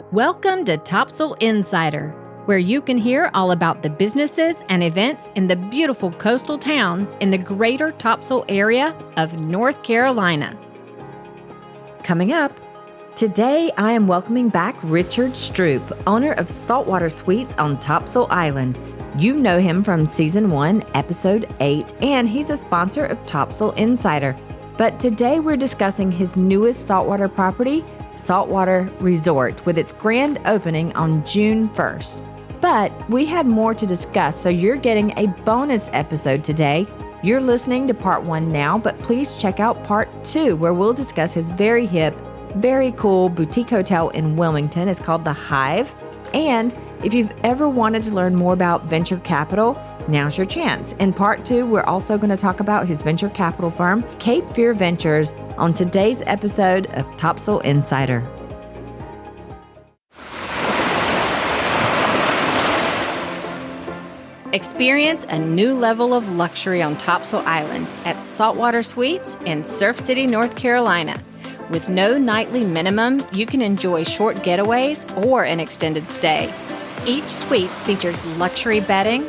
Welcome to Topsail Insider, where you can hear all about the businesses and events in the beautiful coastal towns in the greater Topsail area of North Carolina. Coming up, today I am welcoming back Richard Stroupe, owner of Saltwater Suites on Topsail Island. You know him from Season 1, Episode 8, and he's a sponsor of Topsail Insider. But today we're discussing his newest saltwater property, Saltwater Resort, with its grand opening on June 1st. But we had more to discuss, so you're getting a bonus episode today. You're listening to Part 1 now, but please check out Part 2, where we'll discuss his very hip, very cool boutique hotel in Wilmington. It's called the Hive. And if you've ever wanted to learn more about venture capital, now's your chance. In Part 2, we're also going to talk about his venture capital firm, Cape Fear Ventures, on today's episode of Topsail Insider. Experience a new level of luxury on Topsail Island at Saltwater Suites in Surf City, North Carolina. With no nightly minimum, you can enjoy short getaways or an extended stay. Each suite features luxury bedding,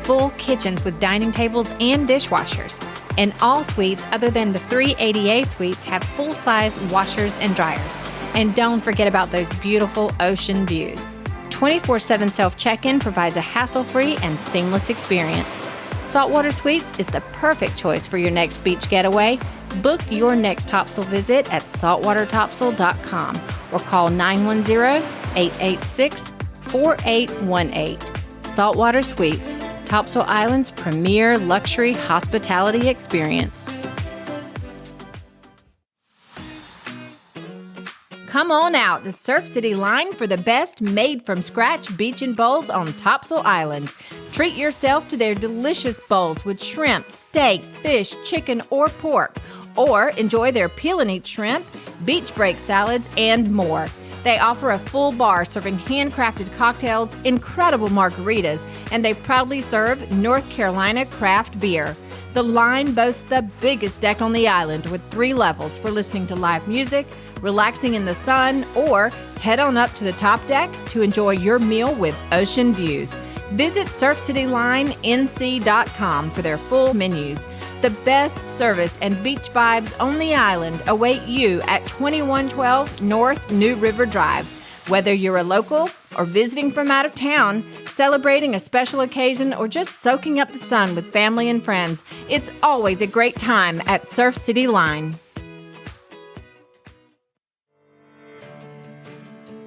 full kitchens with dining tables and dishwashers. And all suites other than the 3 ADA suites have full-size washers and dryers. And don't forget about those beautiful ocean views. 24/7 self-check-in provides a hassle-free and seamless experience. Saltwater Suites is the perfect choice for your next beach getaway. Book your next Topsail visit at saltwatertopsail.com or call 910-886-4818. Saltwater Suites, Topsail Island's premier luxury hospitality experience. Come on out to Surf City Line for the best made-from-scratch beach and bowls on Topsail Island. Treat yourself to their delicious bowls with shrimp, steak, fish, chicken, or pork. Or enjoy their peel-and-eat shrimp, beach break salads, and more. They offer a full bar serving handcrafted cocktails, incredible margaritas, and they proudly serve North Carolina craft beer. The Line boasts the biggest deck on the island with 3 levels for listening to live music, relaxing in the sun, or head on up to the top deck to enjoy your meal with ocean views. Visit surfcitylinenc.com for their full menus. The best service and beach vibes on the island await you at 2112 North New River Drive. Whether you're a local or visiting from out of town, celebrating a special occasion, or just soaking up the sun with family and friends, it's always a great time at Surf City Line.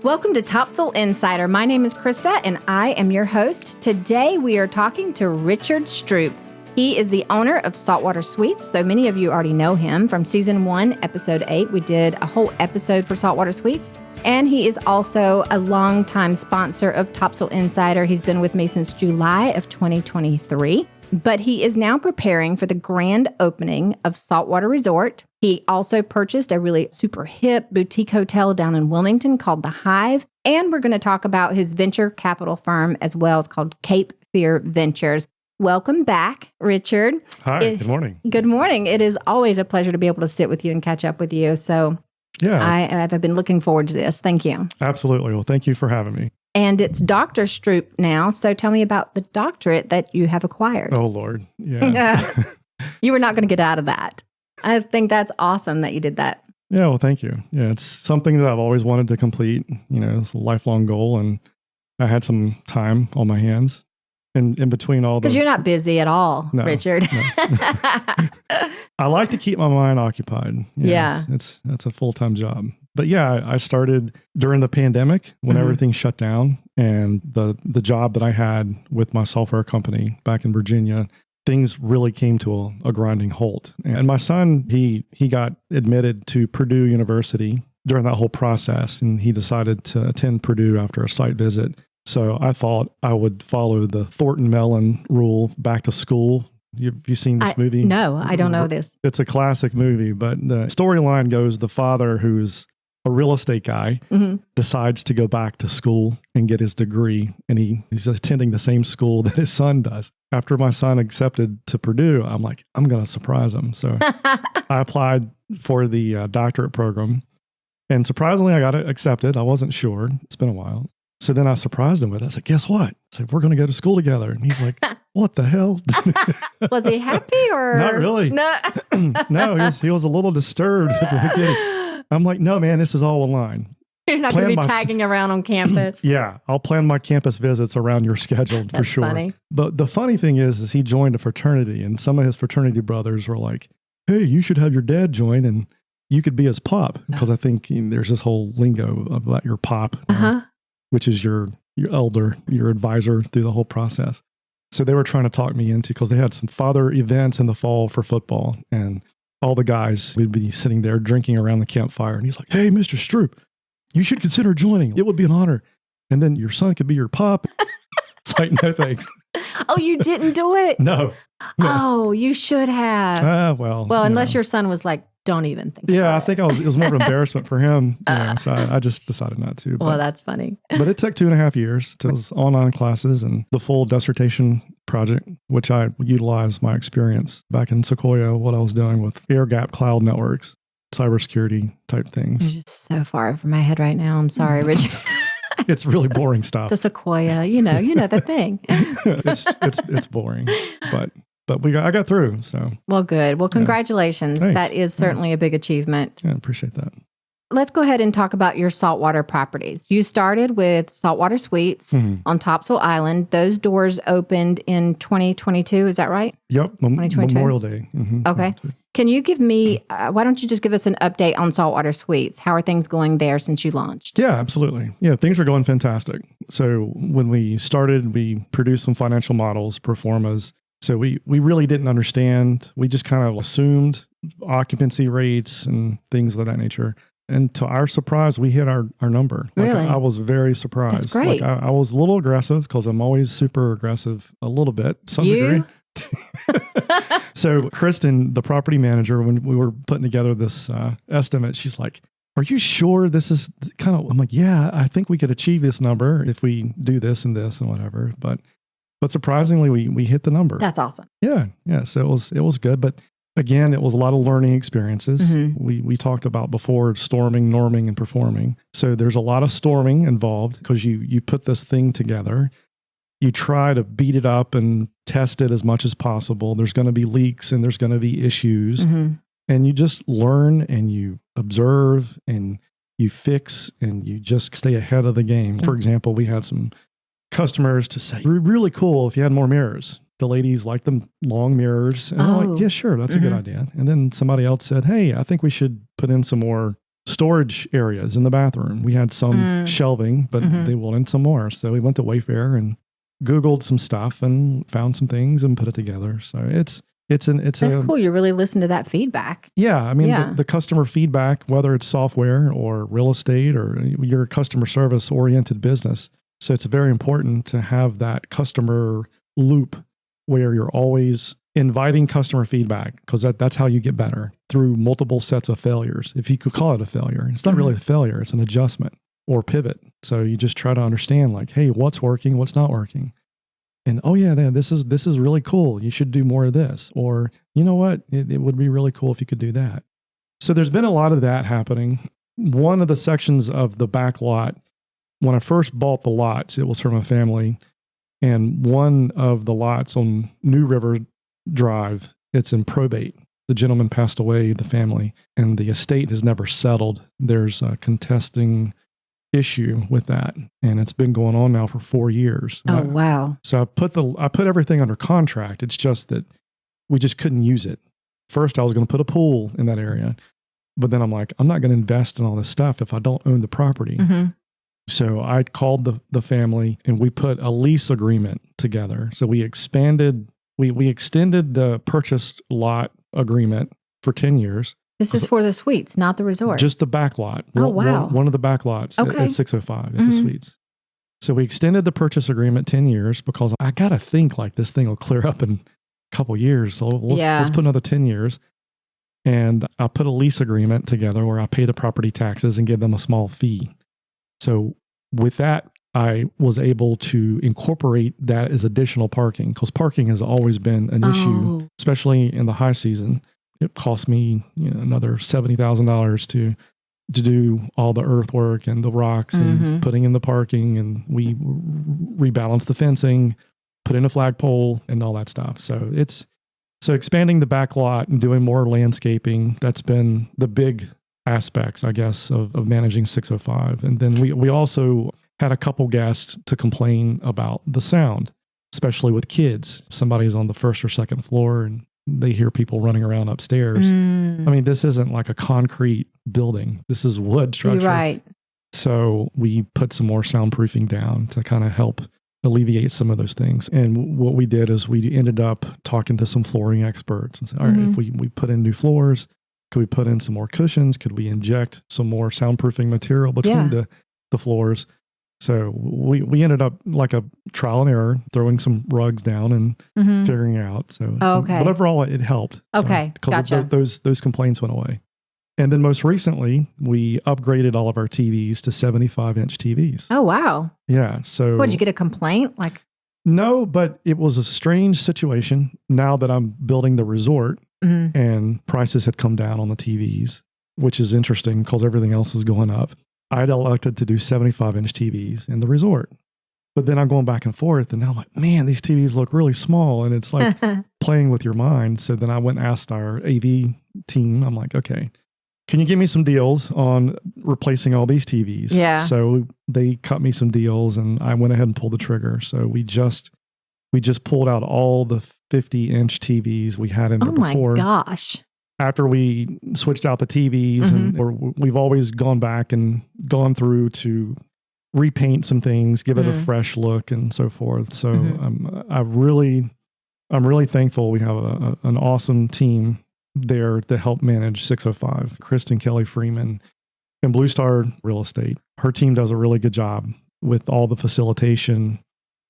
Welcome to Topsail Insider. My name is Krista, and I am your host. Today, we are talking to Richard Stroupe. He is the owner of Saltwater Suites, so many of you already know him from Season 1, Episode 8. We did a whole episode for Saltwater Suites, and he is also a longtime sponsor of Topsail Insider. He's been with me since July of 2023, but he is now preparing for the grand opening of Saltwater Resort. He also purchased a really super hip boutique hotel down in Wilmington called the Hive, and we're going to talk about his venture capital firm as well. It's called Cape Fear Ventures. Welcome back, Richard. Hi, good morning. Good morning. It is always a pleasure to be able to sit with you and catch up with you. So yeah, I've been looking forward to this. Thank you. Absolutely. Well, thank you for having me. And it's Dr. Stroupe now. So tell me about the doctorate that you have acquired. Oh, Lord. Yeah. You were not going to get out of that. I think that's awesome that you did that. Yeah, well, thank you. Yeah, it's something that I've always wanted to complete. It's a lifelong goal, and I had some time on my hands. And in between all the... Because you're not busy at all, no, Richard. No. I like to keep my mind occupied. Yeah. It's a full-time job. But yeah, I started during the pandemic when everything shut down, and the job that I had with my software company back in Virginia, things really came to a grinding halt. And my son, he got admitted to Purdue University during that whole process, and he decided to attend Purdue after a site visit. So I thought I would follow the Thornton Mellon rule, back to school. Have you seen this movie? No, I don't know this. It's a classic movie, but the storyline goes the father, who's a real estate guy, decides to go back to school and get his degree, and he's attending the same school that his son does. After my son accepted to Purdue, I'm like, I'm going to surprise him. So I applied for the doctorate program. And surprisingly, I got it accepted. I wasn't sure. It's been a while. So then I surprised him with it. I said, guess what? I said, we're going to go to school together. And he's like, what the hell? Was he happy or? Not really. No. No, he was a little disturbed at the beginning. I'm like, no, man, this is all aligned. You're not going to be tagging around on campus. Yeah, I'll plan my campus visits around your schedule for sure. Funny. But the funny thing is he joined a fraternity, and some of his fraternity brothers were like, hey, you should have your dad join, and you could be his pop. Because I think there's this whole lingo about your pop, which is your elder, your advisor through the whole process. So they were trying to talk me into, because they had some father events in the fall for football, and all the guys would be sitting there drinking around the campfire. And he's like, hey, Mr. Stroupe, you should consider joining. It would be an honor. And then your son could be your pop. It's like, no thanks. Oh, you didn't do it? No. Oh, you should have. Well, unless your son was like, don't even think about it. I think it was more of an embarrassment for him. So I just decided not to. Well, that's funny. But it took 2.5 years to online classes and the full dissertation project, which I utilized my experience back in Sequoia, what I was doing with air gap cloud networks, cybersecurity type things. You're just so far over my head right now. I'm sorry, Richard. It's really boring stuff. The Sequoia, you know the thing. it's boring, but I got through. So well, good. Well, congratulations. Thanks. That is certainly a big achievement. Yeah, I appreciate that. Let's go ahead and talk about your saltwater properties. You started with Saltwater Suites on Topsail Island. Those doors opened in 2022. Is that right? Yep. 2022? Memorial Day. Mm-hmm. Okay. Can you give me, why don't you just give us an update on Saltwater Suites? How are things going there since you launched? Yeah, absolutely. Yeah, things are going fantastic. So when we started, we produced some financial models, pro formas. So we really didn't understand. We just kind of assumed occupancy rates and things of that nature. And to our surprise, we hit our number. Really? I was very surprised. That's great. I was a little aggressive because I'm always super aggressive a little bit, some degree. So Kristen, the property manager, when we were putting together this estimate, she's like, are you sure this is kind of, I'm like, yeah, I think we could achieve this number if we do this and whatever. But surprisingly, we hit the number. That's awesome. Yeah. So it was good. But again, it was a lot of learning experiences. Mm-hmm. We talked about before storming, norming, and performing. So there's a lot of storming involved because you put this thing together. You try to beat it up and test it as much as possible. There's going to be leaks and there's going to be issues. Mm-hmm. And you just learn and you observe and you fix and you just stay ahead of the game. Mm-hmm. For example, we had some customers to say, really cool if you had more mirrors. The ladies like them long mirrors. And I'm like, yeah, sure, that's a good idea. And then somebody else said, hey, I think we should put in some more storage areas in the bathroom. We had some shelving, but they wanted some more. So we went to Wayfair and Googled some stuff and found some things and put it together. So it's that's cool. You really listen to that feedback. Yeah. I mean, the customer feedback, whether it's software or real estate or your customer service oriented business. So it's very important to have that customer loop where you're always inviting customer feedback because that's how you get better through multiple sets of failures. If you could call it a failure, it's not really a failure. It's an adjustment or pivot. So you just try to understand like, hey, what's working, what's not working. And, oh yeah, this is really cool. You should do more of this. Or, you know what, it would be really cool if you could do that. So there's been a lot of that happening. One of the sections of the back lot, when I first bought the lots, it was from a family. And one of the lots on New River Drive, it's in probate. The gentleman passed away, the family, and the estate has never settled. There's a contesting issue with that, and it's been going on now for 4 years. Oh, wow. So I put everything under contract. It's just that we just couldn't use it. First, I was going to put a pool in that area, but then I'm like, I'm not going to invest in all this stuff if I don't own the property. Mm-hmm. So I called the family and we put a lease agreement together. So we extended the purchase lot agreement for 10 years. This is for the suites, not the resort. Just the back lot. Oh, wow. One of the back lots at 605 at the suites. So we extended the purchase agreement 10 years because I got to think like this thing will clear up in a couple years. So let's put another 10 years. And I put a lease agreement together where I pay the property taxes and give them a small fee. So with that, I was able to incorporate that as additional parking because parking has always been an issue, especially in the high season. It cost me another $70,000 to to do all the earthwork and the rocks and putting in the parking, and we rebalanced the fencing, put in a flagpole and all that stuff. So expanding the back lot and doing more landscaping, that's been the big aspects, I guess, of managing 605. And then we also had a couple guests to complain about the sound, especially with kids. Somebody's on the first or second floor and they hear people running around upstairs. I mean, this isn't like a concrete building. This is wood structure. Right. So we put some more soundproofing down to kind of help alleviate some of those things. And what we did is we ended up talking to some flooring experts and said, all right, if we put in new floors, could we put in some more cushions? Could we inject some more soundproofing material between the floors? So we ended up like a trial and error, throwing some rugs down and figuring it out. So, but overall it helped. Okay, because gotcha. those complaints went away. And then most recently, we upgraded all of our TVs to 75-inch TVs. Oh, wow. Yeah. So what, did you get a complaint? No, but it was a strange situation now that I'm building the resort and prices had come down on the TVs, which is interesting because everything else is going up. I'd elected to do 75-inch TVs in the resort. But then I'm going back and forth, and now I'm like, man, these TVs look really small, and it's like playing with your mind. So then I went and asked our AV team, I'm like, okay, can you give me some deals on replacing all these TVs? Yeah. So they cut me some deals, and I went ahead and pulled the trigger. So we just pulled out all the 50-inch TVs we had in there before. Oh my gosh. After we switched out the TVs, and we've always gone back and gone through to repaint some things, give it a fresh look and so forth. So I'm really thankful we have an awesome team there to help manage 605. Kristen Kelly Freeman and Blue Star Real Estate. Her team does a really good job with all the facilitation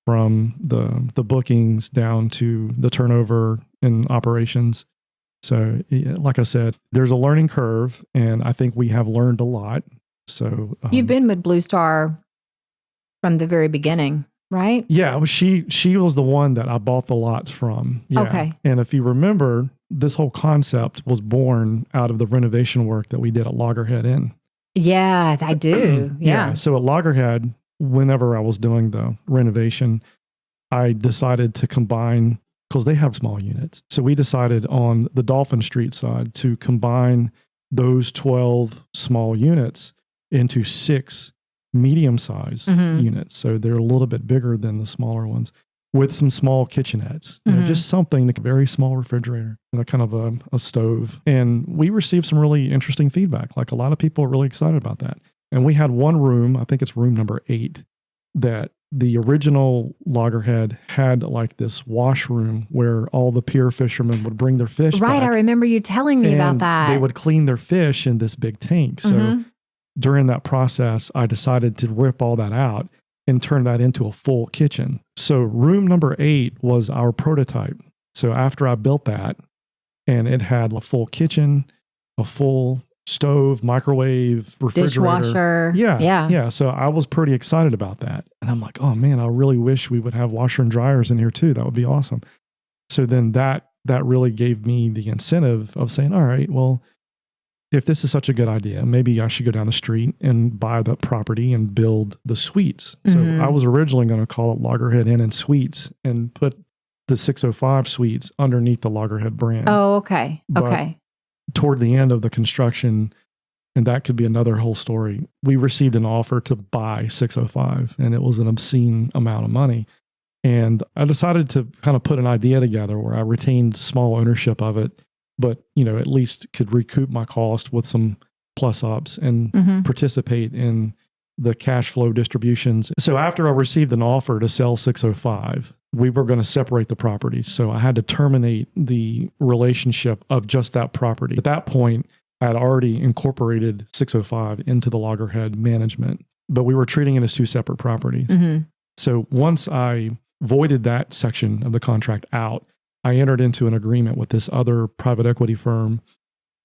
from the bookings down to the turnover and operations. So, like I said, there's a learning curve, and I think we have learned a lot. So you've been with Blue Star from the very beginning, right? Yeah, she was the one that I bought the lots from. Yeah. Okay. And if you remember, this whole concept was born out of the renovation work that we did at Loggerhead Inn. Yeah, I do. Yeah. So at Loggerhead, whenever I was doing the renovation, I decided to combine, because they have small units. So we decided on the Dolphin Street side to combine those 12 small units into 6 medium-sized units. So they're a little bit bigger than the smaller ones, with some small kitchenettes, just something, like a very small refrigerator and a kind of a stove. And we received some really interesting feedback. Like, a lot of people are really excited about that. And we had one room, I think it's room number 8, that the original Loggerhead had like this washroom where all the pier fishermen would bring their fish Right, back, I remember you telling me about that. They would clean their fish in this big tank. So during that process, I decided to rip all that out and turn that into a full kitchen. So room number 8 was our prototype. So after I built that, and it had a full kitchen, a full stove, microwave, refrigerator. Dishwasher. Yeah. So I was pretty excited about that. And I'm like, oh man, I really wish we would have washer and dryers in here too. That would be awesome. So then that really gave me the incentive of saying, all right, well, if this is such a good idea, maybe I should go down the street and buy the property and build the suites. So I was originally going to call it Loggerhead Inn and Suites and put the 605 suites underneath the Loggerhead brand. Oh, okay. But toward the end of the construction, and that could be another whole story, we received an offer to buy 605, and it was an obscene amount of money. And I decided to kind of put an idea together where I retained small ownership of it, but, at least could recoup my cost with some plus ups and participate in the cash flow distributions. So after I received an offer to sell 605, we were going to separate the properties. So I had to terminate the relationship of just that property. At that point, I had already incorporated 605 into the Loggerhead management, but we were treating it as 2 separate properties. So once I voided that section of the contract out, I entered into an agreement with this other private equity firm.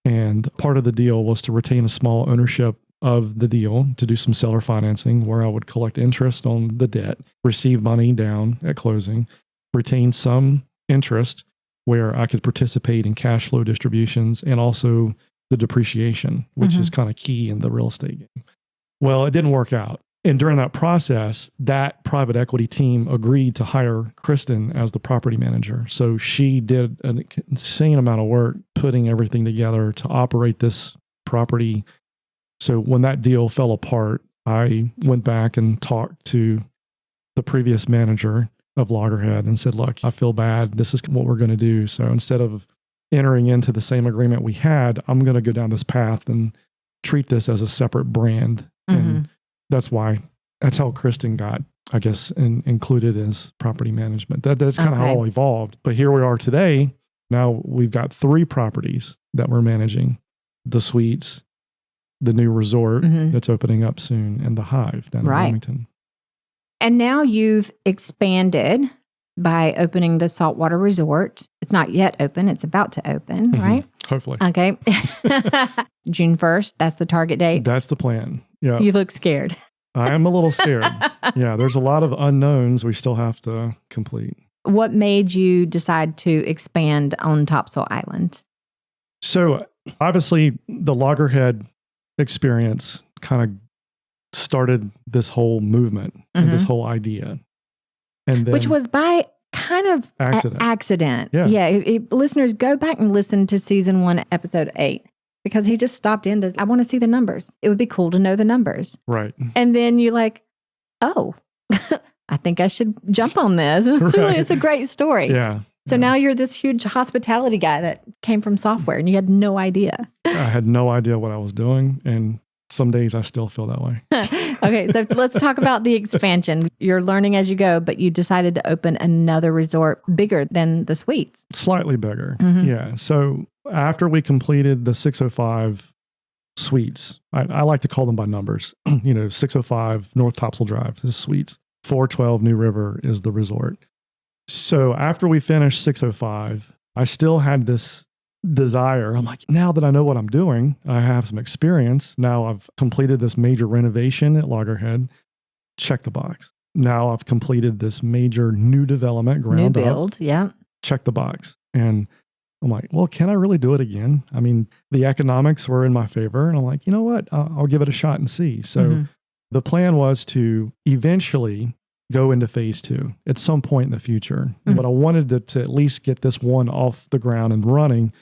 And part of the deal was to retain a small ownership of the deal, to do some seller financing where I would collect interest on the debt, receive money down at closing, retain some interest where I could participate in cash flow distributions, and also the depreciation, which is kind of key in the real estate game. Well, it didn't work out. And during that process, that private equity team agreed to hire Kristen as the property manager. So she did an insane amount of work putting everything together to operate this property. So when that deal fell apart, I went back and talked to the previous manager of Loggerhead and said, look, I feel bad. This is what we're going to do. So instead of entering into the same agreement we had, I'm going to go down this path and treat this as a separate brand. And that's how Kristen got, I guess, included as property management. That's kind of how it all evolved. But here we are today. Now we've got 3 properties that we're managing: the Suites, the new resort that's opening up soon, and the Hive down in Wilmington. And now you've expanded by opening the Saltwater Resort. It's not yet open. It's about to open, right? Hopefully. Okay. June 1st. That's the target date. That's the plan. Yeah. You look scared. I am a little scared. Yeah. There's a lot of unknowns we still have to complete. What made you decide to expand on Topsail Island? So obviously the Loggerhead experience kind of started this whole movement and this whole idea. And then, which was by kind of accident. Yeah. Listeners, go back and listen to season 1, episode 8, because he just stopped in to, I want to see the numbers. It would be cool to know the numbers. Right. And then you're like, oh, I think I should jump on this. It's a great story. Yeah. So now you're this huge hospitality guy that came from software and you had no idea. I had no idea what I was doing. And some days I still feel that way. Okay, so let's talk about the expansion. You're learning as you go, but you decided to open another resort bigger than the Suites. Slightly bigger. Yeah. So after we completed the 605 Suites, I like to call them by numbers. 605 North Topsail Drive is Suites. 412 New River is the resort. So after we finished 605, I still had this desire. I'm like, now that I know what I'm doing, I have some experience. Now I've completed this major renovation at Loggerhead. Check the box. Now I've completed this major new development, ground new build, up. Yeah. Check the box. And I'm like, well, can I really do it again? I mean, the economics were in my favor. And I'm like, you know what? I'll give it a shot and see. So the plan was to eventually go into phase 2 at some point in the future. But I wanted to at least get this one off the ground and running.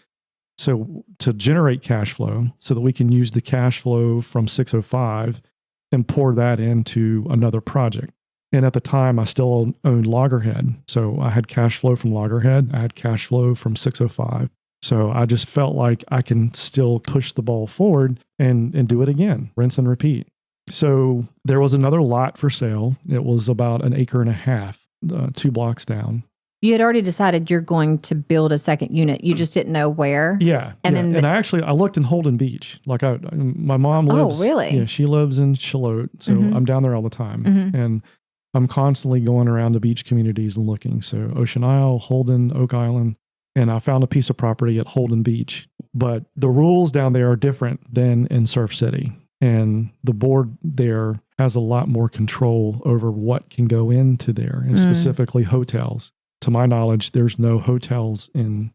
So to generate cash flow so that we can use the cash flow from 605 and pour that into another project. And at the time, I still owned Loggerhead. So I had cash flow from Loggerhead. I had cash flow from 605. So I just felt like I can still push the ball forward and do it again, rinse and repeat. So there was another lot for sale. It was about 1.5 acres, 2 blocks down. You had already decided you're going to build a second unit. You just didn't know where. Yeah. And I looked in Holden Beach. My mom lives. Oh, really? Yeah, she lives in Charlotte. So I'm down there all the time. And I'm constantly going around to beach communities and looking. So Ocean Isle, Holden, Oak Island. And I found a piece of property at Holden Beach. But the rules down there are different than in Surf City. And the board there has a lot more control over what can go into there, and specifically hotels. To my knowledge, there's no hotels in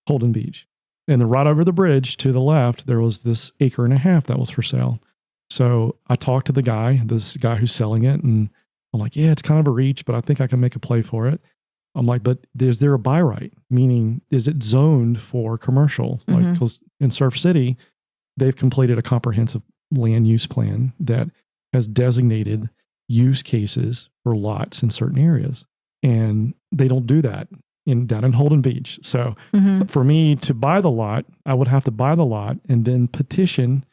Holden Beach. And then right over the bridge to the left, there was this 1.5 acres that was for sale. So I talked to this guy who's selling it, and I'm like, yeah, it's kind of a reach, but I think I can make a play for it. I'm like, but is there a buy right? Meaning, is it zoned for commercial? Like, because in Surf City, they've completed a comprehensive land use plan that has designated use cases for lots in certain areas. And they don't do that down in Holden Beach. So for me to buy the lot, I would have to buy the lot and then petition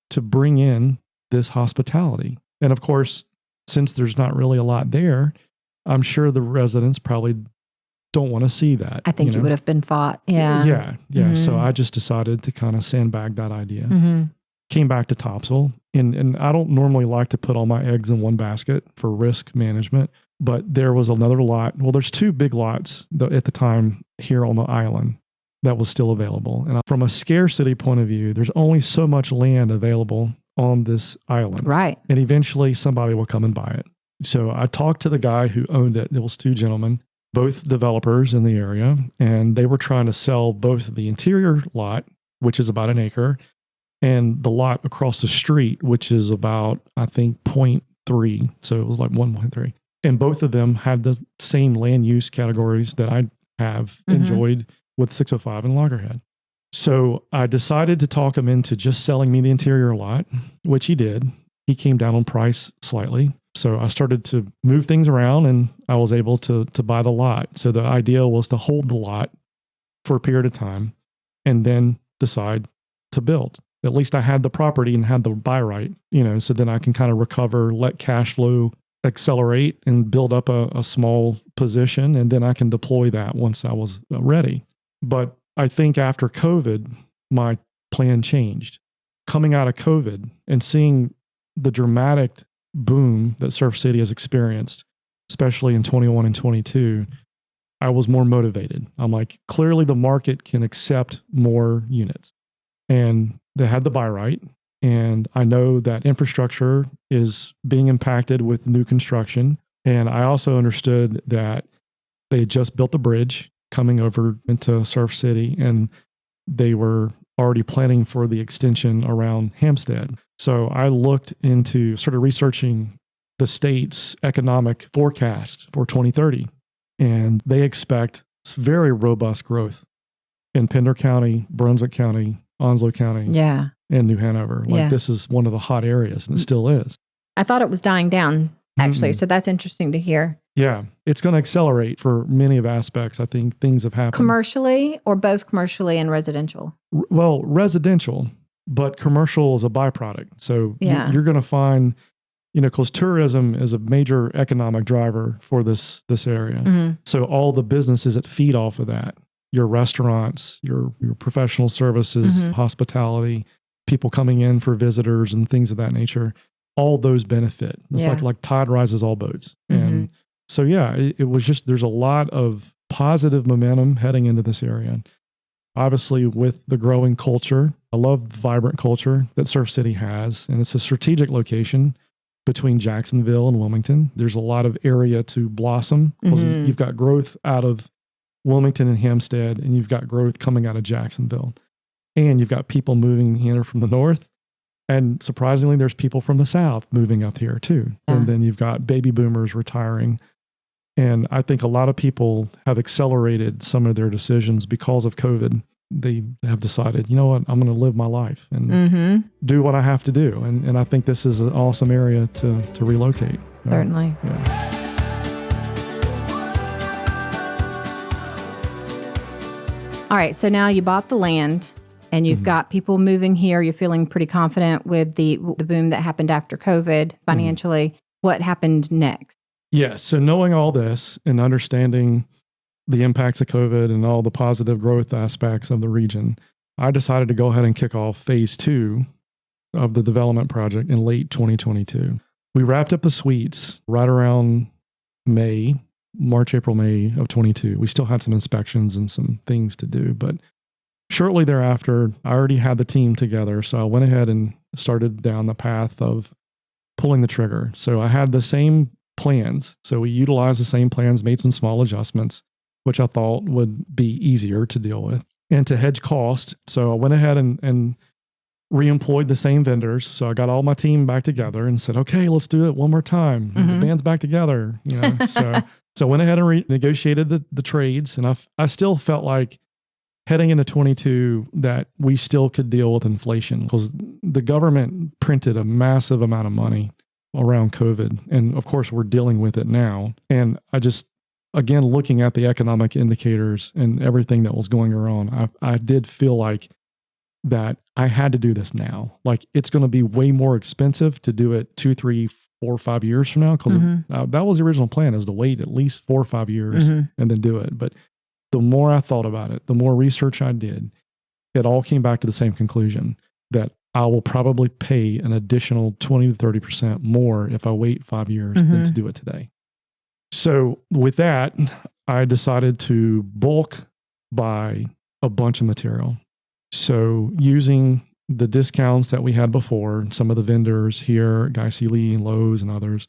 to bring in this hospitality. And of course, since there's not really a lot there, I'm sure the residents probably don't want to see that. I think you would have been fought. Yeah. Yeah. So I just decided to kind of sandbag that idea. Came back to Topsail. And I don't normally like to put all my eggs in one basket for risk management, but there was another lot. Well, there's 2 big lots at the time here on the island that was still available. And from a scarcity point of view, there's only so much land available on this island. Right. And eventually somebody will come and buy it. So I talked to the guy who owned it. It was 2 gentlemen, both developers in the area, and they were trying to sell both the interior lot, which is about 1 acre, and the lot across the street, which is about, I think, 0.3. So it was like 1.3. And both of them had the same land use categories that I have enjoyed with 605 and Loggerhead. So I decided to talk him into just selling me the interior lot, which he did. He came down on price slightly. So I started to move things around and I was able to buy the lot. So the idea was to hold the lot for a period of time and then decide to build. At least I had the property and had the buy right, so then I can kind of recover, let cash flow accelerate and build up a small position. And then I can deploy that once I was ready. But I think after COVID, my plan changed. Coming out of COVID and seeing the dramatic boom that Surf City has experienced, especially in 21 and 22, I was more motivated. I'm like, clearly the market can accept more units. And they had the buy right. And I know that infrastructure is being impacted with new construction. And I also understood that they had just built the bridge coming over into Surf City, and they were already planning for the extension around Hampstead. So I looked into sort of researching the state's economic forecast for 2030, and they expect very robust growth in Pender County, Brunswick County, Onslow County, and New Hanover. This is one of the hot areas, and it still is. I thought it was dying down, actually. So that's interesting to hear. Yeah, it's going to accelerate for many of aspects. I think things have happened. Commercially or both commercially and residential? Well, residential, but commercial is a byproduct. So you're going to find, because tourism is a major economic driver for this area. So all the businesses that feed off of that, your restaurants, your professional services, hospitality, people coming in for visitors and things of that nature, all those benefit. It's like tide rises all boats. And so, it was just, there's a lot of positive momentum heading into this area. Obviously, with the growing culture, I love the vibrant culture that Surf City has. And it's a strategic location between Jacksonville and Wilmington. There's a lot of area to blossom because you've got growth out of Wilmington and Hampstead, and you've got growth coming out of Jacksonville. And you've got people moving here from the north. And surprisingly, there's people from the south moving up here too. And then you've got baby boomers retiring. And I think a lot of people have accelerated some of their decisions because of COVID. They have decided, you know what, I'm going to live my life and do what I have to do. And I think this is an awesome area to relocate. Certainly. All right. So now you bought the land and you've got people moving here. You're feeling pretty confident with the boom that happened after COVID financially. What happened next? Yes. So knowing all this and understanding the impacts of COVID and all the positive growth aspects of the region, I decided to go ahead and kick off phase 2 of the development project in late 2022. We wrapped up the suites right around March, April, May of 22. We still had some inspections and some things to do, but shortly thereafter, I already had the team together. So I went ahead and started down the path of pulling the trigger. So I had the same plans. So we utilized the same plans, made some small adjustments, which I thought would be easier to deal with. And to hedge cost, so I went ahead and re-employed the same vendors. So I got all my team back together and said, okay, let's do it one more time. The band's back together. So I went ahead and renegotiated the trades. And I still felt like heading into 22 that we still could deal with inflation because the government printed a massive amount of money around COVID. And of course, we're dealing with it now. And I just, again, looking at the economic indicators and everything that was going on, I did feel like that I had to do this now. Like it's going to be way more expensive to do it 2, 3, 4, 5 years from now. Because that was the original plan, is to wait at least 4 or 5 years and then do it. But the more I thought about it, the more research I did, it all came back to the same conclusion that I will probably pay an additional 20 to 30% more if I wait 5 years than to do it today. So with that, I decided to bulk buy a bunch of material. So using the discounts that we had before, some of the vendors here, Guy C. Lee and Lowe's and others,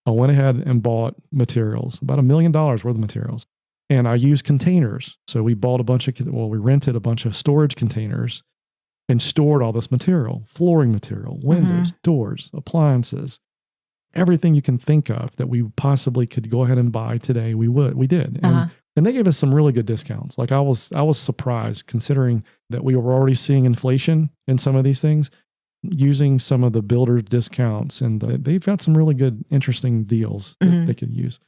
I went ahead and bought materials, about $1 million worth of materials. And I used containers. So we rented a bunch of storage containers and stored all this material, flooring material, windows, doors, appliances, everything you can think of that we possibly could go ahead and buy today. We did. And they gave us some really good discounts. Like I was surprised considering that we were already seeing inflation in some of these things, using some of the builder discounts, and they've got some really good, interesting deals that they could use.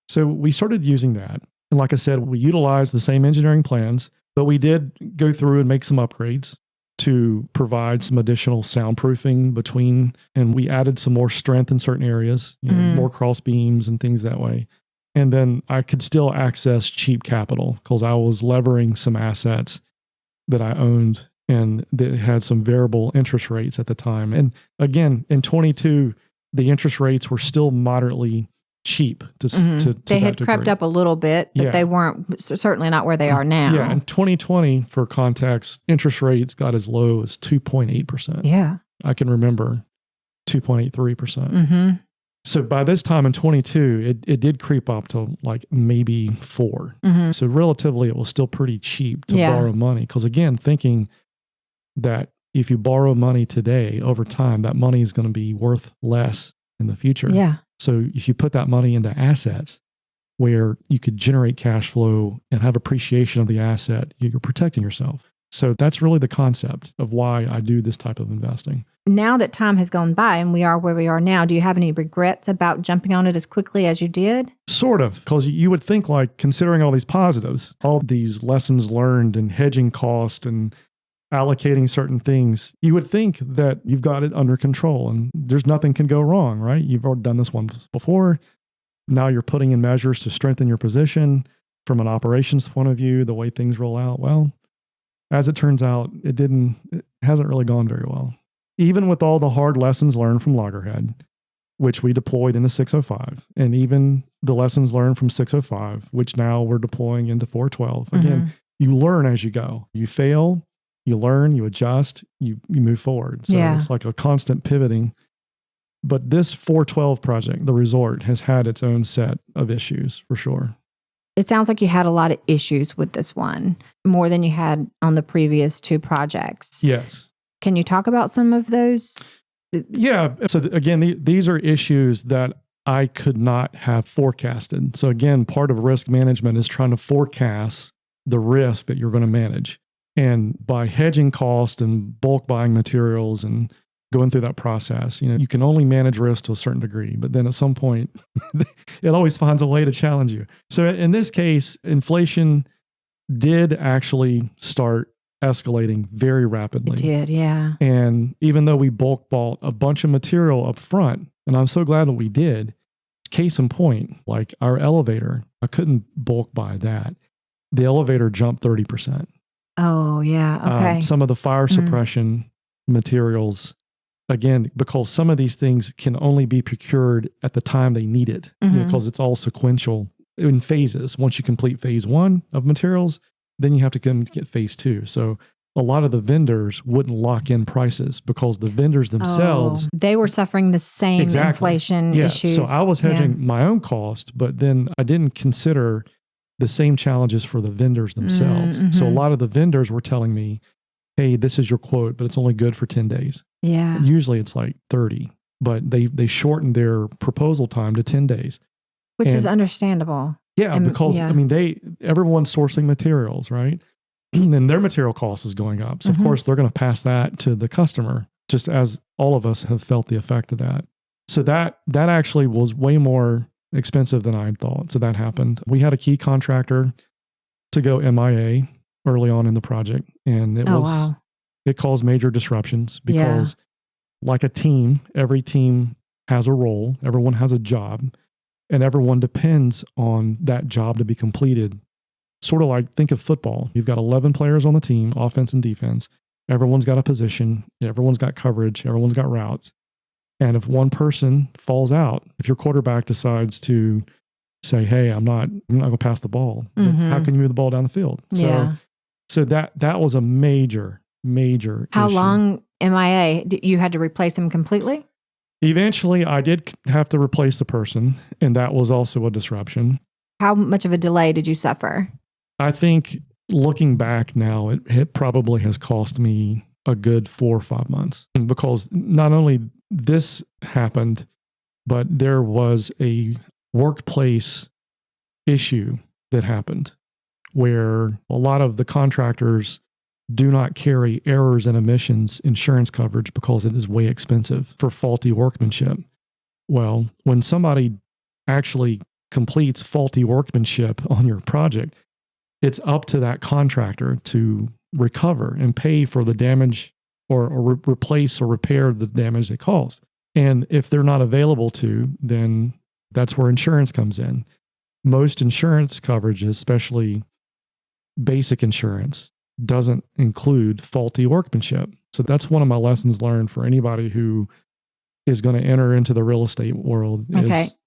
So we started using that. And like I said, we utilized the same engineering plans, but we did go through and make some upgrades to provide some additional soundproofing between, and we added some more strength in certain areas, more cross beams and things that way. And then I could still access cheap capital because I was levering some assets that I owned and that had some variable interest rates at the time. And again, in 22, the interest rates were still moderately cheap to they had crept degree. Up a little bit, but they weren't certainly not where they are now. Yeah, in 2020, for context, interest rates got as low as 2.8%. Yeah. I can remember 2.83%. So by this time in 22, it did creep up to like maybe 4. So relatively, it was still pretty cheap to borrow money. Because again, thinking that if you borrow money today, over time, that money is going to be worth less in the future. Yeah. So if you put that money into assets where you could generate cash flow and have appreciation of the asset, you're protecting yourself. So that's really the concept of why I do this type of investing. Now that time has gone by and we are where we are now, do you have any regrets about jumping on it as quickly as you did? Sort of, because you would think, like, considering all these positives, all these lessons learned and hedging cost and allocating certain things, you would think that you've got it under control and there's nothing can go wrong, right? You've already done this once before. Now you're putting in measures to strengthen your position from an operations point of view, the way things roll out. Well, as it turns out, it hasn't really gone very well. Even with all the hard lessons learned from Loggerhead, which we deployed into 605, and even the lessons learned from 605, which now we're deploying into 412. Again, you learn as you go. You fail, you learn, you adjust, you move forward. So it's like a constant pivoting. But this 412 project, the resort, has had its own set of issues for sure. It sounds like you had a lot of issues with this one, more than you had on the previous 2 projects. Yes. Can you talk about some of those? Yeah. So again, these are issues that I could not have forecasted. So again, part of risk management is trying to forecast the risk that you're going to manage. And by hedging cost and bulk buying materials and going through that process, you can only manage risk to a certain degree, but then at some point, it always finds a way to challenge you. So in this case, inflation did actually start escalating very rapidly. It did, yeah. And even though we bulk bought a bunch of material up front, and I'm so glad that we did, case in point, like our elevator, I couldn't bulk buy that. The elevator jumped 30%. Oh, yeah. Okay. Some of the fire suppression materials, again, because some of these things can only be procured at the time they need it, because it's all sequential in phases. Once you complete phase 1 of materials, then you have to come to get phase 2. So a lot of the vendors wouldn't lock in prices because the vendors themselves, they were suffering the same inflation issues. So I was hedging my own cost, but then I didn't consider the same challenges for the vendors themselves. So a lot of the vendors were telling me, hey, this is your quote, but it's only good for 10 days. Yeah. And usually it's like 30, but they shortened their proposal time to 10 days. Which is understandable. Yeah, because I mean, everyone's sourcing materials, right? And their material cost is going up. So of course they're going to pass that to the customer, just as all of us have felt the effect of that. So that actually was way more expensive than I had thought. So that happened. We had a key contractor to go MIA early on in the project, and it caused major disruptions because like a team, every team has a role, everyone has a job, and everyone depends on that job to be completed. Sort of like, think of football. You've got 11 players on the team, offense and defense. Everyone's got a position. Everyone's got coverage. Everyone's got routes. And if one person falls out, if your quarterback decides to say, hey, I'm not going to pass the ball, how can you move the ball down the field? So that was a major issue. How long MIA? You had to replace him completely? Eventually, I did have to replace the person, and that was also a disruption. How much of a delay did you suffer? I think looking back now, it probably has cost me a good 4 or 5 months, because not only this happened, but there was a workplace issue that happened where a lot of the contractors do not carry errors and omissions insurance coverage because it is way expensive for faulty workmanship. Well, when somebody actually completes faulty workmanship on your project, it's up to that contractor to recover and pay for the damage or replace or repair the damage they caused. And if they're not available to, then that's where insurance comes in. Most insurance coverages, especially basic insurance, doesn't include faulty workmanship. So that's one of my lessons learned for anybody who is going to enter into the real estate world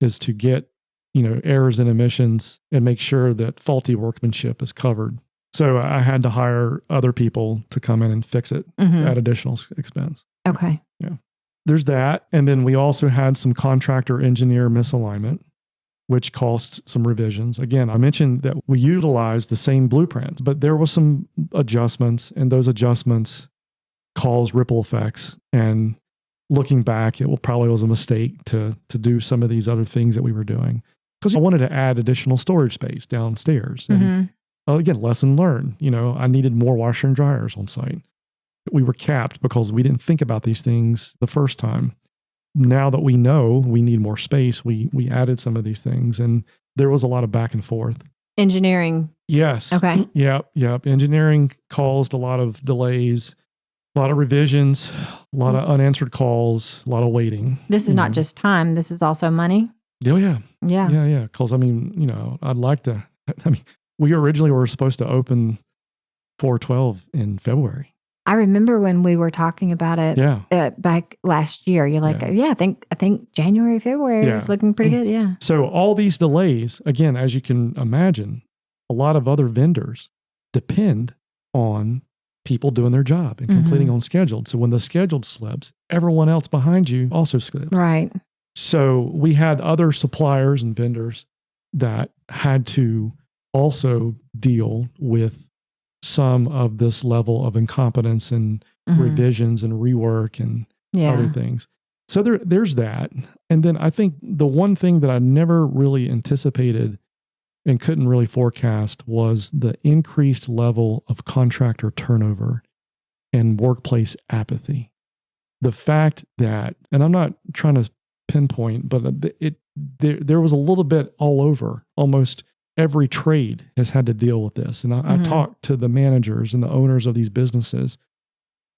is to get, errors and omissions and make sure that faulty workmanship is covered. So I had to hire other people to come in and fix it at additional expense. Okay. Yeah. There's that. And then we also had some contractor engineer misalignment, which cost some revisions. Again, I mentioned that we utilized the same blueprints, but there was some adjustments, and those adjustments caused ripple effects. And looking back, it probably was a mistake to do some of these other things that we were doing, because I wanted to add additional storage space downstairs. And again, lesson learned. I needed more washer and dryers on site. We were capped because we didn't think about these things the first time. Now that we know we need more space, we added some of these things, and there was a lot of back and forth. Engineering. Yes. Okay. Yep. Engineering caused a lot of delays, a lot of revisions, a lot of unanswered calls, a lot of waiting. This is not just time. This is also money. Oh, yeah. Yeah. Yeah. Because, I'd like to, we originally were supposed to open 4/12 in February. I remember when we were talking about it back last year. You're like, I think January, February is looking pretty good. Yeah. So all these delays, again, as you can imagine, a lot of other vendors depend on people doing their job and completing on schedule. So when the schedule slips, everyone else behind you also slips. Right. So we had other suppliers and vendors that had to also deal with some of this level of incompetence and revisions and rework and other things. So there's that. And then I think the one thing that I never really anticipated and couldn't really forecast was the increased level of contractor turnover and workplace apathy. The fact that, and I'm not trying to pinpoint, but there was a little bit all over. Almost every trade has had to deal with this. And I talked to the managers and the owners of these businesses,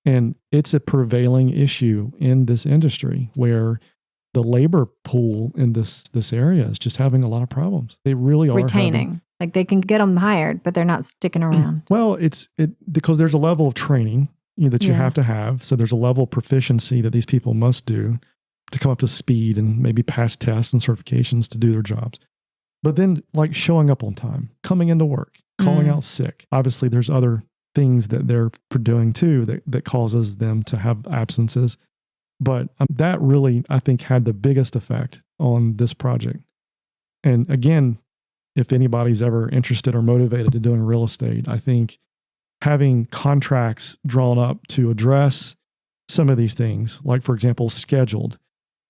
and it's a prevailing issue in this industry where the labor pool in this area is just having a lot of problems. They really are retaining. Like they can get them hired, but they're not sticking around. Well, it's because there's a level of training that you have to have. So there's a level of proficiency that these people must do to come up to speed and maybe pass tests and certifications to do their jobs. But then like showing up on time, coming into work, calling out sick. Obviously there's other things that they're doing too that causes them to have absences. But that really, I think, had the biggest effect on this project. And again, if anybody's ever interested or motivated to doing real estate, I think having contracts drawn up to address some of these things, like for example, scheduled,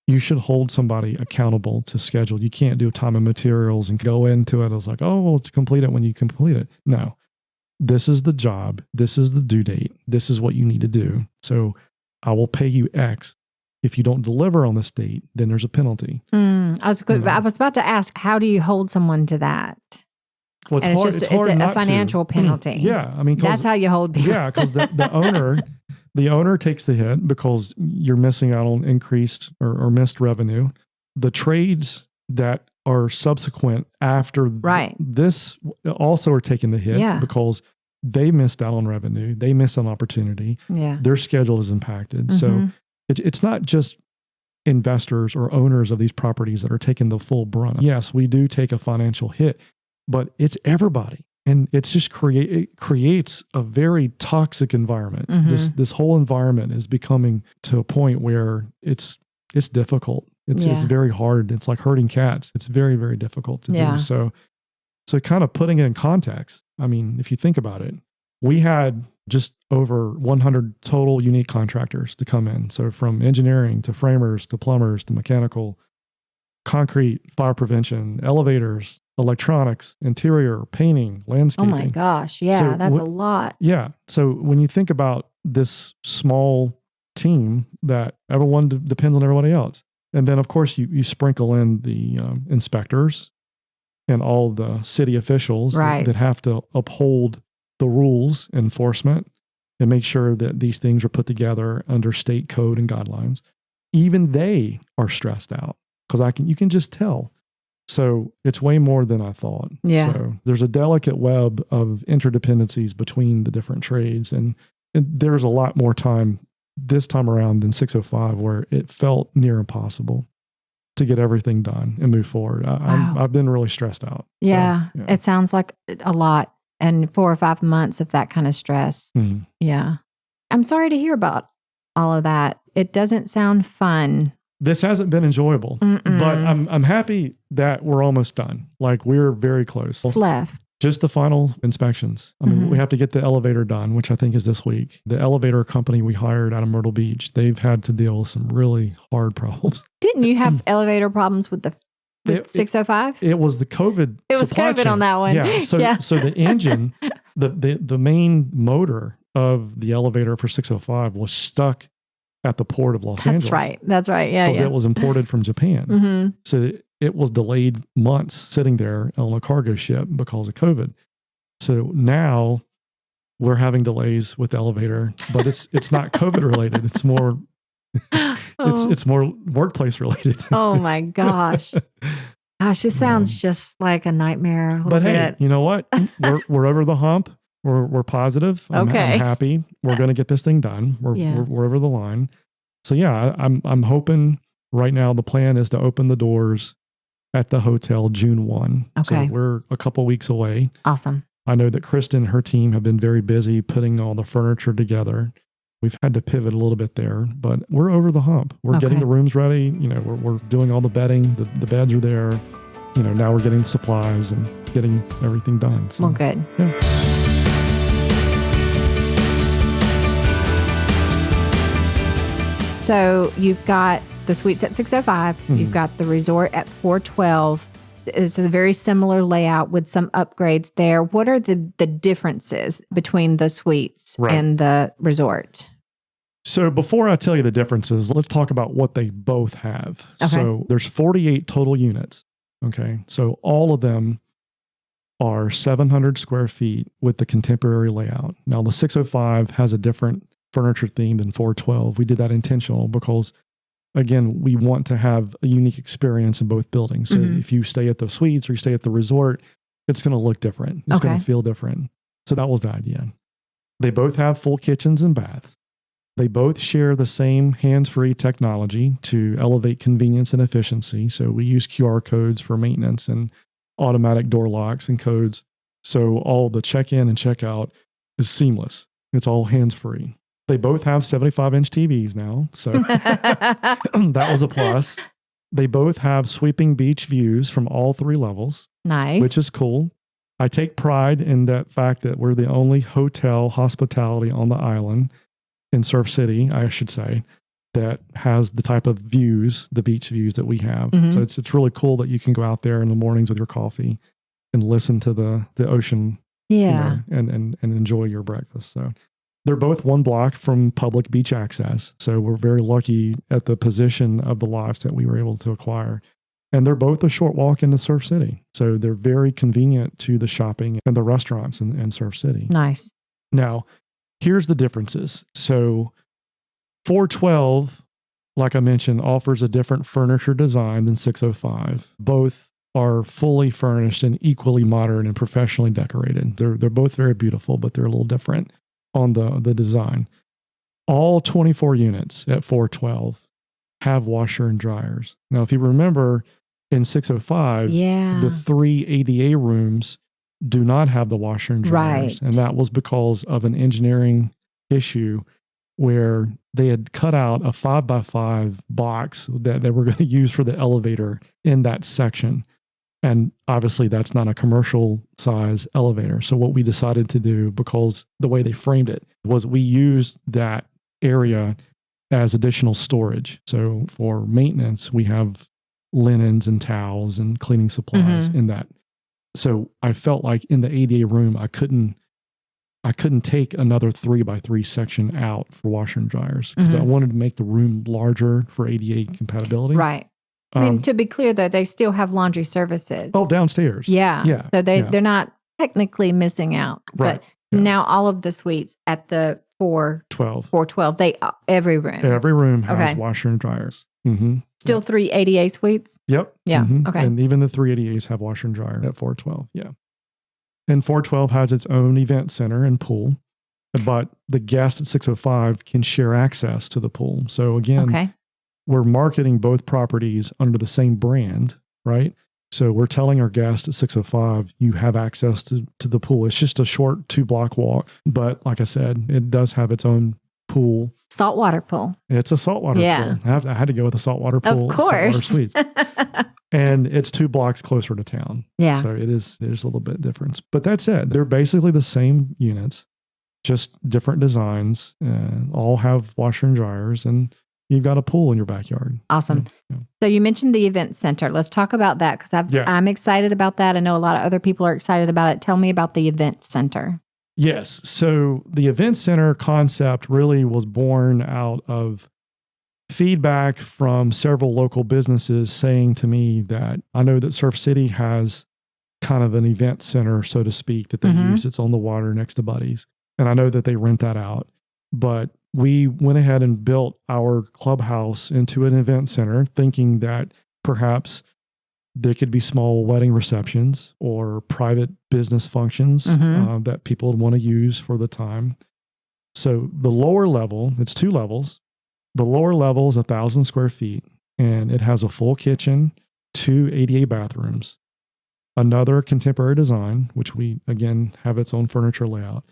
you should hold somebody accountable to schedule. You can't do time and materials and go into it as like, oh, well, complete it when you complete it. No, this is the job. This is the due date. This is what you need to do. So I will pay you X. If you don't deliver on this date, then there's a penalty. I was about to ask, how do you hold someone to that? Well, it's a financial penalty. Yeah, I mean, that's how you hold people. Yeah, because the owner takes the hit because you're missing out on increased or missed revenue. The trades that are subsequent after this also are taking the hit because they missed out on revenue. They missed an opportunity. Yeah, their schedule is impacted. So it's not just investors or owners of these properties that are taking the full brunt. Yes, we do take a financial hit, but it's everybody. And it's just it creates a very toxic environment. This whole environment is becoming to a point where it's difficult. It's very hard. It's like herding cats. It's very, very difficult to do. So kind of putting it in context, I mean, if you think about it, we had just over 100 total unique contractors to come in. So from engineering to framers to plumbers to mechanical, concrete, fire prevention, elevators, electronics, interior, painting, Oh landscaping. my gosh. Yeah, So that's a lot. Yeah. So when you think about this small team that everyone depends on everybody else. And then, of course, you sprinkle in the inspectors and all the city officials Right. that have to uphold the rules enforcement and make sure that these things are put together under state code and guidelines. Even they are stressed out because you can just tell. So it's way more than I thought. Yeah. So there's a delicate web of interdependencies between the different trades. And there's a lot more time this time around than 605 where it felt near impossible to get everything done and move forward. I've been really stressed out. Yeah. So, yeah. It sounds like a lot. And 4 or 5 months of that kind of stress. Mhm. Yeah. I'm sorry to hear about all of that. It doesn't sound fun. This hasn't been enjoyable, but I'm happy that we're almost done. Like we're very close. What's left? Just the final inspections. I mean, we have to get the elevator done, which I think is this week. The elevator company we hired out of Myrtle Beach, they've had to deal with some really hard problems. Didn't you have elevator problems with the 605? It was the COVID. It was supply COVID chain. on that one. Yeah. So the engine, the main motor of the elevator for 605 was stuck at the port of Los Angeles. That's right. Yeah. Because it was imported from Japan. So it was delayed months sitting there on a cargo ship because of COVID. So now we're having delays with the elevator, but it's not COVID related. It's more it's more workplace related. Oh my gosh. Gosh, it sounds just like a nightmare. But hey, you know what? We're over the hump. We're positive. I'm happy. We're going to get this thing done. We're over the line. So yeah, I'm hoping right now the plan is to open the doors at the hotel June 1. Okay. So we're a couple weeks away. Awesome. I know that Kristen and her team have been very busy putting all the furniture together. We've had to pivot a little bit there, but we're over the hump. We're getting the rooms ready. You know, we're doing all the bedding. The beds are there. You know, now we're getting the supplies and getting everything done. So, well, good. Yeah. So you've got the suites at 605. You've got the resort at 412. It's a very similar layout with some upgrades there. What are the differences between the suites and the resort? So before I tell you the differences, let's talk about what they both have. Okay. So there's 48 total units. Okay. So all of them are 700 square feet with the contemporary layout. Now the 605 has a different furniture theme than 412. We did that intentional because, again, we want to have a unique experience in both buildings. So if you stay at the suites or you stay at the resort, it's going to look different. It's going to feel different. So that was the idea. They both have full kitchens and baths. They both share the same hands-free technology to elevate convenience and efficiency. So we use QR codes for maintenance and automatic door locks and codes. So all the check-in and check-out is seamless. It's all hands-free. They both have 75-inch TVs now, so that was a plus. They both have sweeping beach views from all 3 levels. Nice. Which is cool. I take pride in that fact that we're the only hotel hospitality on the island in Surf City, I should say, that has the type of views, the beach views that we have. So it's really cool that you can go out there in the mornings with your coffee and listen to the ocean, and enjoy your breakfast. So they're both 1 block from public beach access. So we're very lucky at the position of the lots that we were able to acquire. And they're both a short walk into Surf City. So they're very convenient to the shopping and the restaurants in Surf City. Nice. Now, here's the differences. So 412, like I mentioned, offers a different furniture design than 605. Both are fully furnished and equally modern and professionally decorated. They're both very beautiful, but they're a little different on the design. All 24 units at 412 have washer and dryers. Now, if you remember in 605, the 3 ADA rooms do not have the washer and dryers. And that was because of an engineering issue where they had cut out a 5x5 box that they were going to use for the elevator in that section. And obviously that's not a commercial size elevator. So what we decided to do, because the way they framed it, was we used that area as additional storage. So for maintenance, we have linens and towels and cleaning supplies in that. So I felt like in the ADA room, I couldn't take another 3x3 section out for washer and dryers because I wanted to make the room larger for ADA compatibility. Right. I mean, to be clear, though, they still have laundry services. Oh, downstairs. Yeah. Yeah. So they're not technically missing out. Right. But now all of the suites at the 412, every room. Every room has washer and dryers. Still 3 ADA suites? Yep. Yeah. Okay. And even the 3 ADAs have washer and dryer at 412. Yeah. And 412 has its own event center and pool, but the guest at 605 can share access to the pool. So again, we're marketing both properties under the same brand, right? So we're telling our guests at 605, you have access to the pool. It's just a short 2-block walk. But like I said, it does have its own pool. Saltwater pool. It's a saltwater pool. I had to go with a saltwater pool. Of course. Saltwater suites. And it's 2 blocks closer to town. Yeah. So there's a little bit difference. But that said, they're basically the same units, just different designs. All have washer and dryers, and you've got a pool in your backyard. Awesome. Yeah. So you mentioned the event center. Let's talk about that because I'm excited about that. I know a lot of other people are excited about it. Tell me about the event center. Yes. So the event center concept really was born out of feedback from several local businesses saying to me that I know that Surf City has kind of an event center, so to speak, that they use. It's on the water next to Buddy's. And I know that they rent that out. But we went ahead and built our clubhouse into an event center, thinking that perhaps there could be small wedding receptions or private business functions that people would want to use for the time. So the lower level, it's 2 levels. The lower level is 1,000 square feet, and it has a full kitchen, 2 ADA bathrooms, another contemporary design, which we, again, have its own furniture layout.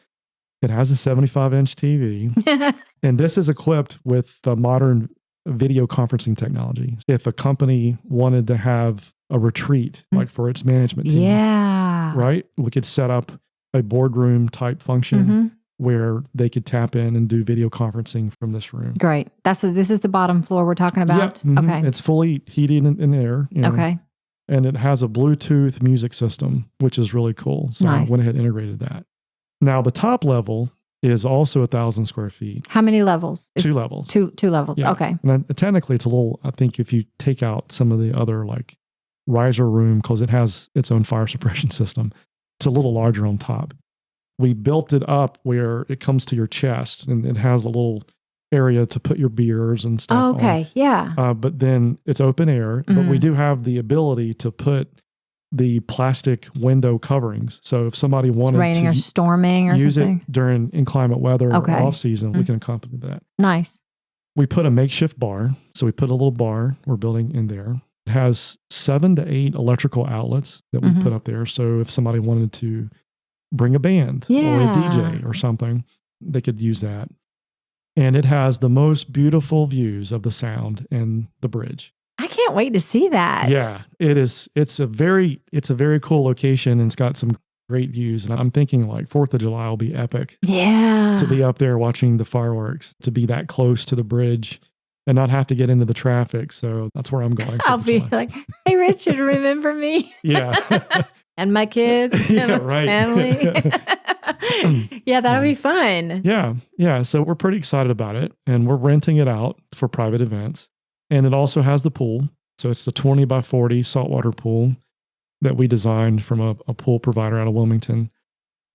It has a 75-inch TV, and this is equipped with the modern video conferencing technology. If a company wanted to have a retreat, like for its management team, right, we could set up a boardroom type function where they could tap in and do video conferencing from this room. Great. This is the bottom floor we're talking about? Yep. Okay. It's fully heated in air. Okay. And it has a Bluetooth music system, which is really cool. So I went ahead and integrated that. Now, the top level is also 1,000 square feet. How many levels? 2 levels. Two levels. Yeah. Okay. And technically, it's a little, I think if you take out some of the other like riser room, because it has its own fire suppression system, it's a little larger on top. We built it up where it comes to your chest and it has a little area to put your beers and stuff on. Yeah. But then it's open air, but we do have the ability to put the plastic window coverings. So if somebody wanted raining to or storming or use something it during inclement weather or off season, we can accompany that. Nice. We put a makeshift bar. So we put a little bar we're building in there. It has 7 to 8 electrical outlets that we put up there. So if somebody wanted to bring a band or a DJ or something, they could use that. And it has the most beautiful views of the sound and the bridge. I can't wait to see that. Yeah, it is. It's a very cool location, and it's got some great views. And I'm thinking like 4th of July will be epic. Yeah. To be up there watching the fireworks, to be that close to the bridge and not have to get into the traffic. So that's where I'm going. I'll be like, hey, Richard, remember me? Yeah. And my kids and my family. Yeah, that'll be fun. Yeah. So we're pretty excited about it, and we're renting it out for private events. And it also has the pool. So it's the 20 by 40 saltwater pool that we designed from a pool provider out of Wilmington.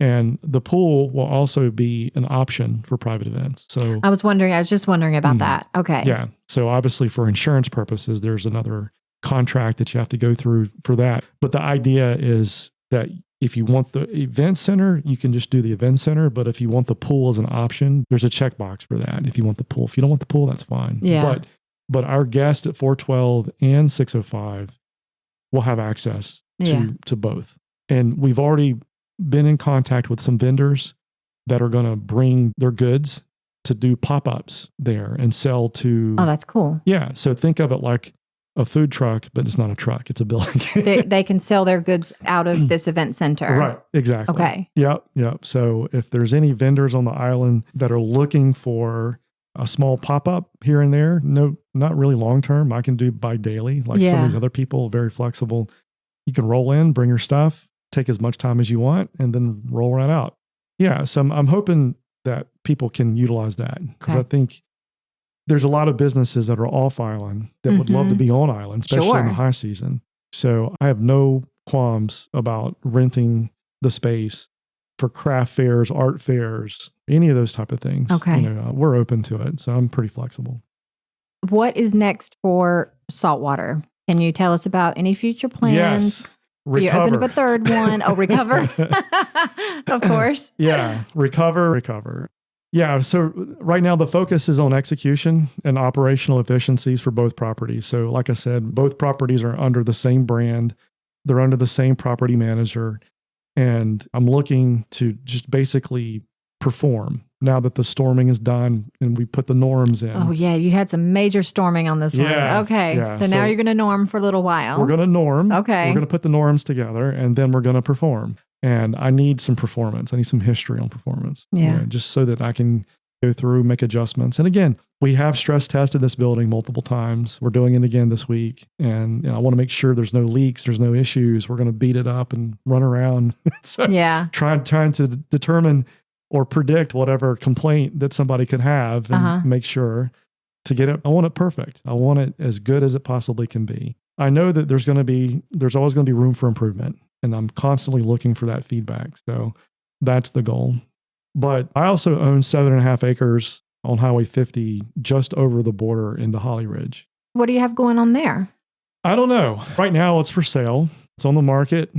And the pool will also be an option for private events. So I was just wondering about that. Okay. Yeah. So obviously for insurance purposes, there's another contract that you have to go through for that. But the idea is that if you want the event center, you can just do the event center. But if you want the pool as an option, there's a checkbox for that. If you want the pool, if you don't want the pool, that's fine. Yeah. But our guests at 412 and 605 will have access to both. And we've already been in contact with some vendors that are going to bring their goods to do pop-ups there and sell to... Oh, that's cool. Yeah. So think of it like a food truck, but it's not a truck. It's a building. They can sell their goods out of this event center. Right. Exactly. Okay. Yep. So if there's any vendors on the island that are looking for a small pop-up here and there, no, not really long-term. I can do by daily, like some of these other people, very flexible. You can roll in, bring your stuff, take as much time as you want, and then roll right out. Yeah. So I'm hoping that people can utilize that because I think there's a lot of businesses that are off island that would love to be on island, especially in the high season. So I have no qualms about renting the space for craft fairs, art fairs, any of those type of things. Okay. We're open to it. So I'm pretty flexible. What is next for Saltwater? Can you tell us about any future plans? Yes. Recover. You open up a third one. Oh, recover. Of course. Yeah. Recover. Yeah. So right now the focus is on execution and operational efficiencies for both properties. So like I said, both properties are under the same brand. They're under the same property manager. And I'm looking to just basically perform now that the storming is done and we put the norms in. Oh, yeah. You had some major storming on this one. Okay. Yeah. So now you're going to norm for a little while. We're going to norm. Okay. We're going to put the norms together and then we're going to perform. And I need some performance. I need some history on performance. Yeah. Just so that I can go through, make adjustments. And again, we have stress tested this building multiple times. We're doing it again this week. And I want to make sure there's no leaks, there's no issues. We're going to beat it up and run around. So trying to determine or predict whatever complaint that somebody could have and make sure to get it. I want it perfect. I want it as good as it possibly can be. I know that there's always going to be room for improvement. And I'm constantly looking for that feedback. So that's the goal. But I also own 7.5 acres on Highway 50, just over the border into Holly Ridge. What do you have going on there? I don't know. Right now it's for sale. It's on the market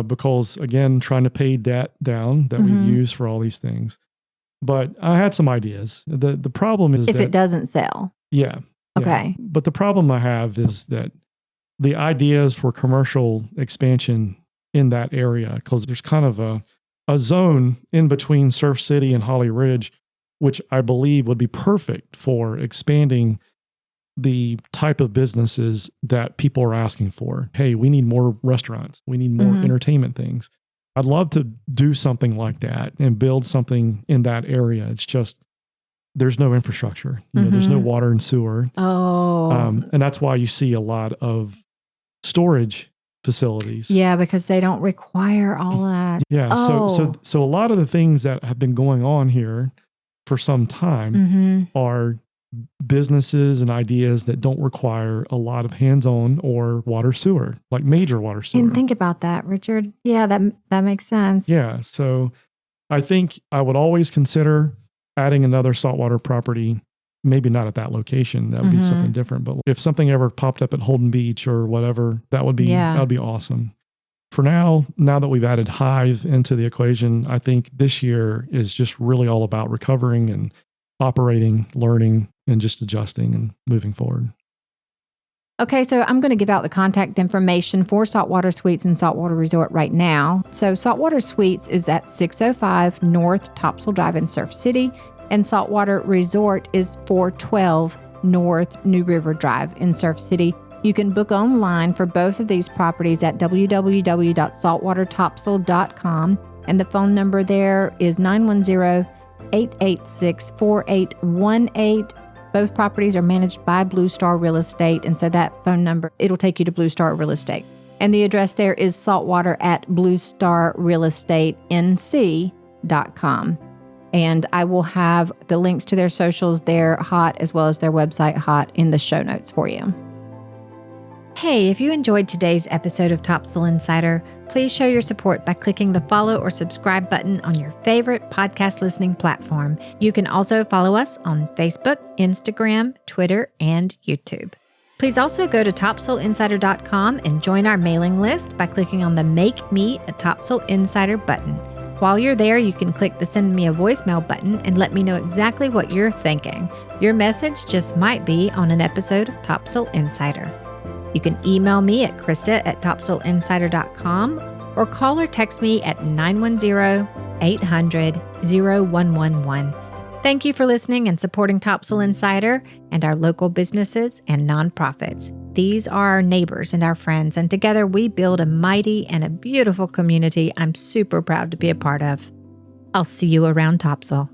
because, again, trying to pay debt down that we've used for all these things. But I had some ideas. The problem is if it doesn't sell. Yeah. Okay. But the problem I have is that the ideas for commercial expansion in that area, because there's kind of a zone in between Surf City and Holly Ridge, which I believe would be perfect for expanding the type of businesses that people are asking for. Hey, we need more restaurants. We need more entertainment things. I'd love to do something like that and build something in that area. It's just, there's no infrastructure. There's no water and sewer. Oh. And that's why you see a lot of storage facilities. Yeah, because they don't require all that. Yeah. Oh. So a lot of the things that have been going on here for some time are businesses and ideas that don't require a lot of hands-on or water sewer, like major water sewer. Didn't think about that, Richard. Yeah, that makes sense. Yeah. So I think I would always consider adding another saltwater property. Maybe not at that location. That would be something different. But if something ever popped up at Holden Beach or whatever, that would be awesome. For now that we've added Hive into the equation, I think this year is just really all about recovering and operating, learning, and just adjusting and moving forward. Okay, so I'm going to give out the contact information for Saltwater Suites and Saltwater Resort right now. So Saltwater Suites is at 605 North Topsail Drive in Surf City, and Saltwater Resort is 412 North New River Drive in Surf City. You can book online for both of these properties at www.saltwatertopsail.com, and the phone number there is 910-886-4818. Both properties are managed by Blue Star Real Estate, and so that phone number, it'll take you to Blue Star Real Estate. And the address there is saltwater at bluestarrealestateinc.com. And I will have the links to their socials there, hot, as well as their website, hot, in the show notes for you. Hey, if you enjoyed today's episode of Topsail Insider, please show your support by clicking the follow or subscribe button on your favorite podcast listening platform. You can also follow us on Facebook, Instagram, Twitter, and YouTube. Please also go to topsailinsider.com and join our mailing list by clicking on the Make Me a Topsail Insider button. While you're there, you can click the Send Me a Voicemail button and let me know exactly what you're thinking. Your message just might be on an episode of Topsail Insider. You can email me at krista@topsailinsider.com or call or text me at 910-800-0111. Thank you for listening and supporting Topsail Insider and our local businesses and nonprofits. these are our neighbors and our friends, and together we build a mighty and a beautiful community I'm super proud to be a part of. I'll see you around Topsail.